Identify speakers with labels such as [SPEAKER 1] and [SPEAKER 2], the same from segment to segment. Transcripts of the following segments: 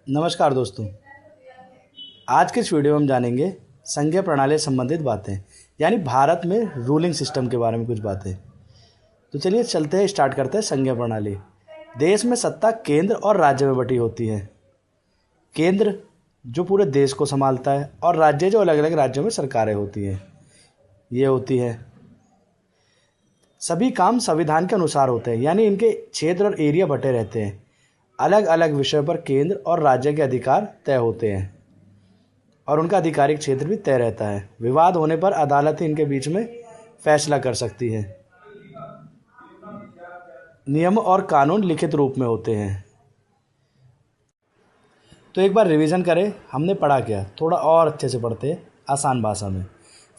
[SPEAKER 1] नमस्कार दोस्तों। आज के इस वीडियो में हम जानेंगे संघीय प्रणाली से संबंधित बातें, यानी भारत में रूलिंग सिस्टम के बारे में कुछ बातें। तो चलिए चलते हैं, स्टार्ट करते हैं। संघीय प्रणाली देश में सत्ता केंद्र और राज्य में बटी होती है। केंद्र जो पूरे देश को संभालता है और राज्य जो अलग अलग राज्यों में सरकारें होती हैं। ये होती है सभी काम संविधान के अनुसार होते हैं, यानी इनके क्षेत्र और एरिया बटे रहते हैं। अलग अलग विषयों पर केंद्र और राज्य के अधिकार तय होते हैं और उनका आधिकारिक क्षेत्र भी तय रहता है। विवाद होने पर अदालत ही इनके बीच में फैसला कर सकती है। नियम और कानून लिखित रूप में होते हैं। तो एक बार रिवीजन करें, हमने पढ़ा क्या, थोड़ा और अच्छे से पढ़ते हैं आसान भाषा में।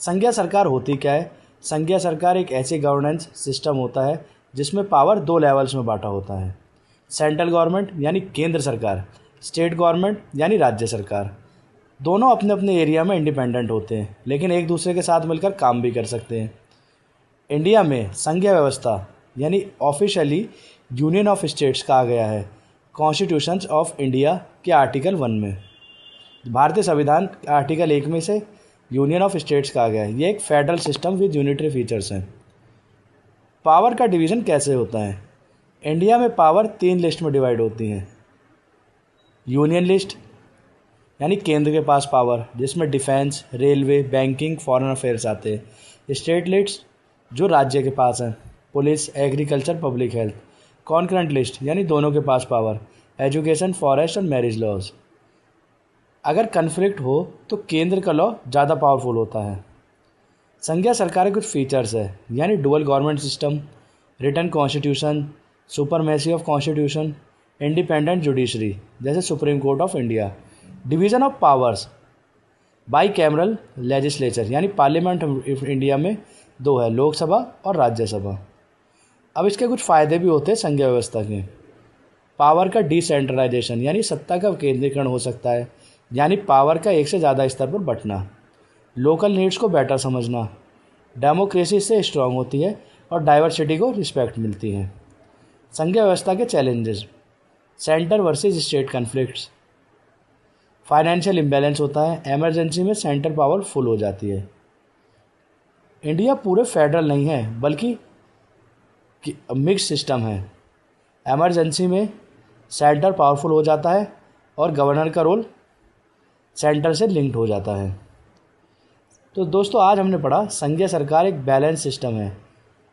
[SPEAKER 1] संघीय सरकार होती क्या है? संघीय सरकार एक ऐसी गवर्नेंस सिस्टम होता है जिसमें पावर 2 लेवल्स में बांटा होता है। सेंट्रल गवर्नमेंट यानी केंद्र सरकार, स्टेट गवर्नमेंट यानी राज्य सरकार। दोनों अपने अपने एरिया में इंडिपेंडेंट होते हैं, लेकिन एक दूसरे के साथ मिलकर काम भी कर सकते हैं। इंडिया में संघीय व्यवस्था यानी ऑफिशियली यूनियन ऑफ स्टेट्स कहा गया है कॉन्स्टिट्यूशंस ऑफ इंडिया के आर्टिकल 1 में। भारतीय संविधान आर्टिकल 1 में से यूनियन ऑफ स्टेट्स कहा गया है। ये एक federal system with unitary features हैं। पावर का डिवीज़न कैसे होता है? इंडिया में पावर 3 लिस्ट में डिवाइड होती हैं। यूनियन लिस्ट यानी केंद्र के पास पावर, जिसमें defence, railway, banking, foreign affairs आते हैं। स्टेट लिस्ट जो राज्य के पास हैं, police, agriculture, public health. Concurrent list यानी दोनों के पास पावर, एजुकेशन, फॉरेस्ट और मैरिज लॉज। अगर कन्फ्लिक्ट हो तो केंद्र का लॉ ज़्यादा पावरफुल होता है। संघीय सरकार के कुछ फीचर्स है, यानी dual government system, written constitution, supremacy of constitution, independent judiciary जैसे supreme court of India. Division of powers, bicameral legislature यानी पार्लियामेंट ऑफ इंडिया में 2 है, लोकसभा और राज्यसभा। अब इसके कुछ फ़ायदे भी होते हैं संघीय व्यवस्था के। पावर का डिसेंट्रलाइजेशन यानी सत्ता का केंद्रीकरण हो सकता है, यानी पावर का एक से ज़्यादा स्तर पर बंटना। लोकल नीड्स को बेटर समझना। डेमोक्रेसी इससे स्ट्रांग होती है और डाइवर्सिटी को रिस्पेक्ट मिलती है। संघीय व्यवस्था के challenges, centre versus state conflicts, financial imbalance होता है, एमरजेंसी में सेंटर पावर फुल हो जाती है। इंडिया पूरे फेडरल नहीं है बल्कि मिक्स सिस्टम है। एमरजेंसी में सेंटर पावरफुल हो जाता है और गवर्नर का रोल सेंटर से लिंक्ड हो जाता है। तो दोस्तों आज हमने पढ़ा संघीय सरकार एक बैलेंस सिस्टम है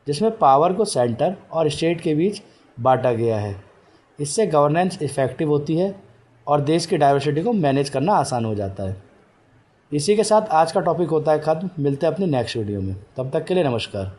[SPEAKER 1] जिसमें पावर को सेंटर और स्टेट के बीच बांटा गया है। इससे गवर्नेंस इफ़ेक्टिव होती है और देश की डाइवर्सिटी को मैनेज करना आसान हो जाता है। इसी के साथ आज का टॉपिक होता है ख़त्म। मिलते हैं अपने नेक्स्ट वीडियो में, तब तक के लिए नमस्कार।